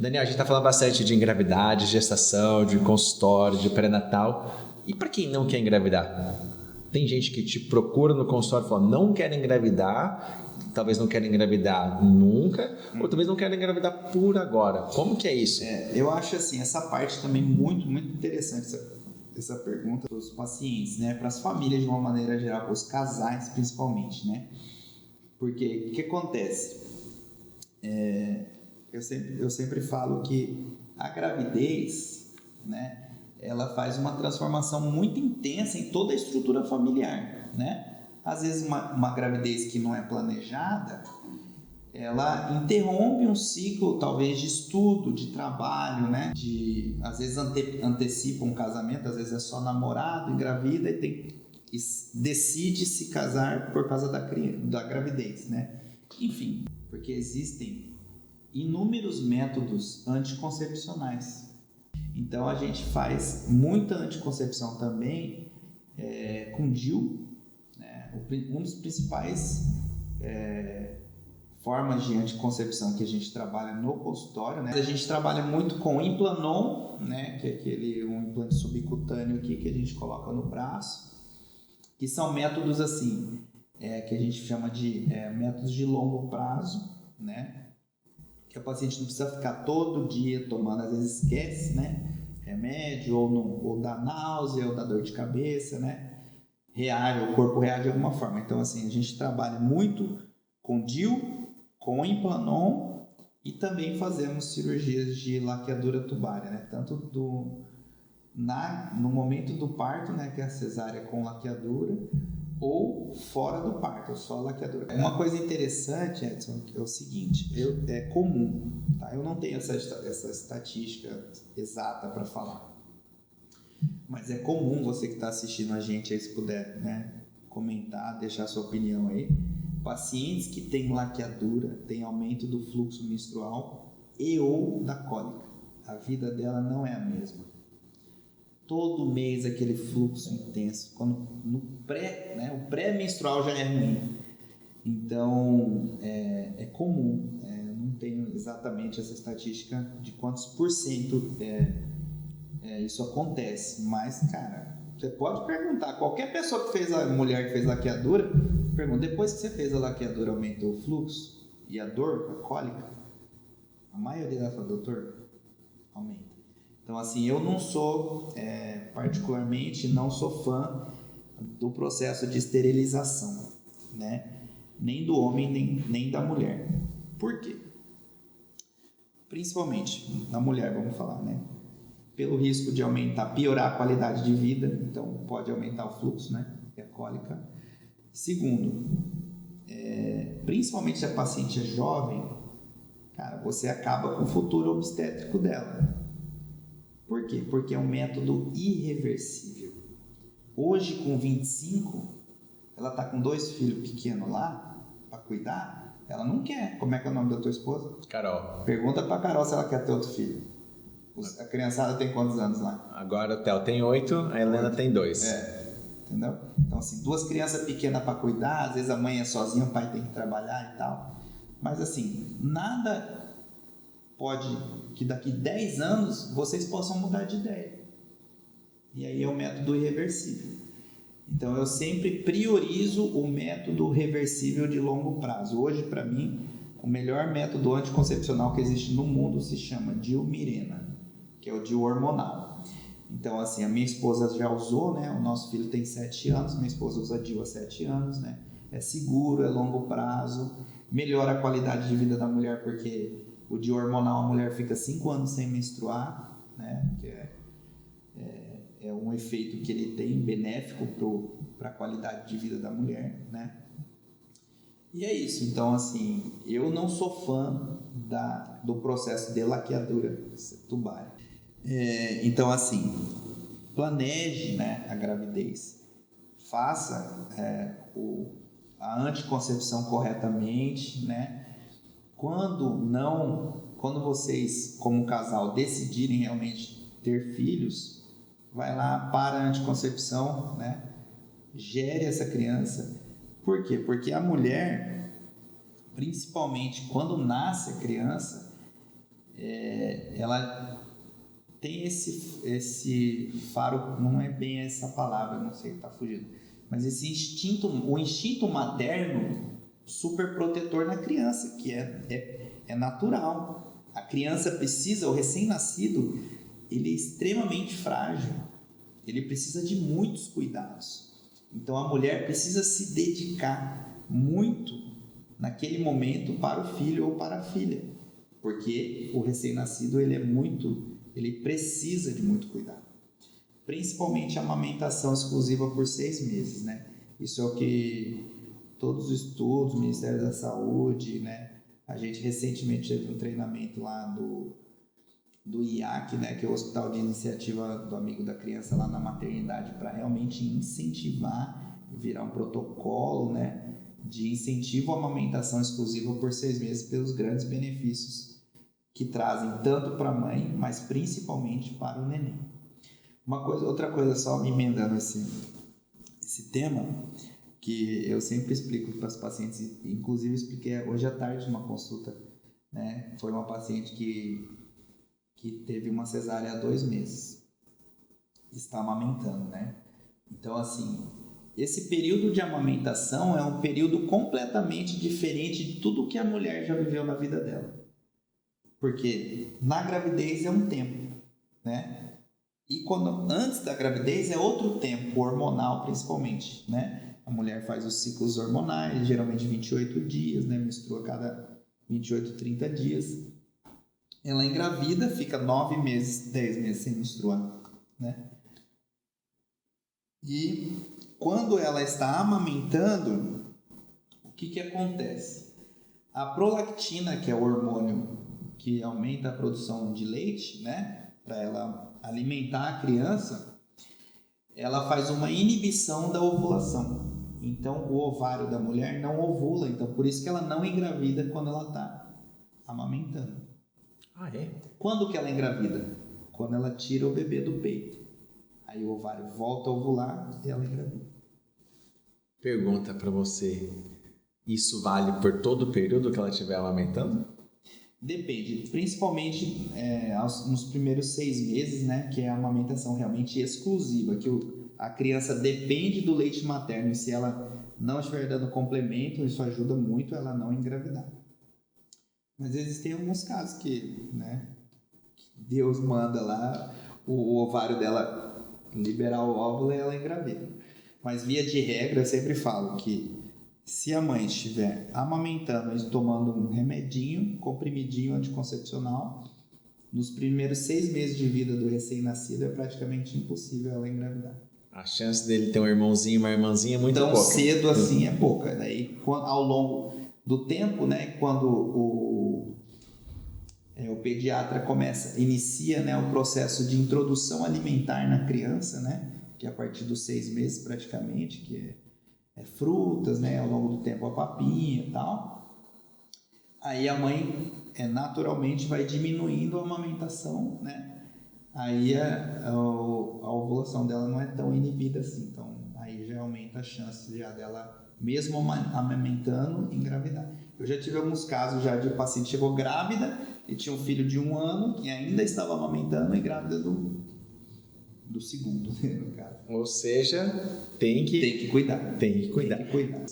Daniel, a gente está falando bastante de engravidar, de gestação, de consultório, de pré-natal. E para quem não quer engravidar? Tem gente que te procura no consultório e fala, não quero engravidar, talvez não quero engravidar nunca, ou talvez não quero engravidar por agora. Como que é isso? Eu acho assim, essa parte também muito, muito interessante, essa pergunta para os pacientes, né? Para as famílias de uma maneira geral, para os casais principalmente, né? Porque o que acontece? Eu sempre falo que a gravidez, né? Ela faz uma transformação muito intensa em toda a estrutura familiar, né? Às vezes uma gravidez que não é planejada, ela interrompe um ciclo talvez de estudo, de trabalho, né? Às vezes antecipa um casamento, às vezes é só namorado, engravida e decide se casar por causa da gravidez, né? Enfim, porque existem inúmeros métodos anticoncepcionais. Então a gente faz muita anticoncepção também com DIU, né? Um dos principais formas de anticoncepção que a gente trabalha no consultório, né? A gente trabalha muito com Implanon, né? Que é um implante subcutâneo aqui que a gente coloca no braço, que são métodos assim, que a gente chama de métodos de longo prazo, né? Que o paciente não precisa ficar todo dia tomando, às vezes esquece, né? Remédio, ou dá náusea, ou dá dor de cabeça, né? O corpo reage de alguma forma. Então, assim, a gente trabalha muito com DIU, com Implanon e também fazemos cirurgias de laqueadura tubária, né? Tanto no momento do parto, né? Que é a cesárea com laqueadura, ou fora do parto, só a laqueadura. Uma coisa interessante, Edson, é o seguinte, é comum, tá? Eu não tenho essa estatística exata para falar, mas é comum você que está assistindo a gente aí, se puder, né, comentar, deixar sua opinião aí, pacientes que têm laqueadura, têm aumento do fluxo menstrual e ou da cólica, a vida dela não é a mesma. Todo mês aquele fluxo intenso, quando no o pré-menstrual já é ruim. Então, é comum, não tenho exatamente essa estatística de quantos por cento isso acontece, mas, cara, você pode perguntar, qualquer pessoa mulher que fez laqueadura, pergunta, depois que você fez a laqueadura, aumentou o fluxo e a dor, a cólica? A maioria dela fala, doutor, aumenta. Então, assim, eu não sou, particularmente, não sou fã do processo de esterilização, né? Nem do homem, nem da mulher. Por quê? Principalmente na mulher, vamos falar, né? Pelo risco de piorar a qualidade de vida, então pode aumentar o fluxo, né? E a cólica. Segundo, principalmente se a paciente é jovem, cara, você acaba com o futuro obstétrico dela. Por quê? Porque é um método irreversível. Hoje, com 25, ela está com 2 filhos pequenos lá para cuidar, ela não quer. Como é que é o nome da tua esposa? Carol. Pergunta para Carol se ela quer ter outro filho. A criançada tem quantos anos lá? Agora o Theo tem 8, a Helena tem 2. Entendeu? Então, assim, 2 crianças pequenas para cuidar, às vezes a mãe é sozinha, o pai tem que trabalhar e tal. Mas, assim, nada pode que daqui 10 anos vocês possam mudar de ideia. E aí é o método irreversível. Então, eu sempre priorizo o método reversível de longo prazo. Hoje, para mim, o melhor método anticoncepcional que existe no mundo se chama Dilmirena, que é o DIU hormonal. Então, assim, a minha esposa já usou, né? O nosso filho tem 7 anos, minha esposa usa DIU há 7 anos, né? É seguro, é longo prazo, melhora a qualidade de vida da mulher, porque o DIU hormonal, a mulher fica 5 anos sem menstruar, né? Que é um efeito que ele tem benéfico para a qualidade de vida da mulher, né? E é isso. Então, assim, eu não sou fã do processo de laqueadura tubária. Então, assim, planeje, né, a gravidez, faça a anticoncepção corretamente, né? Quando vocês, como casal, decidirem realmente ter filhos, vai lá para a anticoncepção, né? Gere essa criança. Por quê? Porque a mulher, principalmente quando nasce a criança, ela tem esse faro, não é bem essa palavra, não sei, está fugindo, mas esse instinto, o instinto materno super protetor na criança, que é natural. A criança precisa, o recém-nascido, ele é extremamente frágil, ele precisa de muitos cuidados. Então a mulher precisa se dedicar muito naquele momento para o filho ou para a filha, porque o recém-nascido ele precisa de muito cuidado, principalmente a amamentação exclusiva por 6 meses, né? Isso é o que todos os estudos, Ministério da Saúde, né? A gente recentemente teve um treinamento lá do IAC, né? Que é o Hospital de Iniciativa do Amigo da Criança lá na maternidade, para realmente incentivar, virar um protocolo, né? De incentivo à amamentação exclusiva por 6 meses pelos grandes benefícios que trazem tanto para a mãe, mas principalmente para o neném. Outra coisa, só me emendando esse tema, que eu sempre explico para os pacientes, inclusive expliquei hoje à tarde numa consulta, né? Foi uma paciente que teve uma cesárea há 2 meses, está amamentando, né? Então, assim, esse período de amamentação é um período completamente diferente de tudo que a mulher já viveu na vida dela. Porque na gravidez é um tempo, né? E antes da gravidez é outro tempo, hormonal principalmente, né? A mulher faz os ciclos hormonais, geralmente 28 dias, né? Menstrua a cada 28, 30 dias. Ela engravida, fica 9 meses, 10 meses sem menstruar, né? E quando ela está amamentando, o que acontece? A prolactina, que é o hormônio que aumenta a produção de leite, né, para ela alimentar a criança, ela faz uma inibição da ovulação. Então, o ovário da mulher não ovula, então por isso que ela não engravida quando ela está amamentando. Ah, é? Quando que ela engravida? Quando ela tira o bebê do peito. Aí o ovário volta a ovular e ela engravida. Pergunta para você, isso vale por todo o período que ela estiver amamentando? Depende, principalmente nos primeiros 6 meses, né, que é a amamentação realmente exclusiva, que a criança depende do leite materno, e se ela não estiver dando complemento, isso ajuda muito ela a não engravidar. Mas existem alguns casos que, né, Deus manda lá o ovário dela liberar o óvulo e ela engravida. Mas via de regra eu sempre falo que se a mãe estiver amamentando e tomando um remedinho, comprimidinho anticoncepcional, nos primeiros 6 meses de vida do recém-nascido é praticamente impossível ela engravidar. A chance dele ter um irmãozinho, uma irmãzinha é muito pouca. Tão cedo assim é pouca. Daí, ao longo do tempo, né, quando o pediatra inicia, né, o processo de introdução alimentar na criança, né, que é a partir dos 6 meses praticamente, que é frutas, né, ao longo do tempo a papinha e tal. Aí a mãe naturalmente vai diminuindo a amamentação, né? Aí a ovulação dela não é tão inibida assim, então aí já aumenta a chance já dela, mesmo amamentando, engravidar. Eu já tive alguns casos já de paciente chegou grávida e tinha um filho de 1 ano e ainda estava amamentando e grávida do segundo, no caso. Ou seja, tem que cuidar. Tem que cuidar. Tem que cuidar.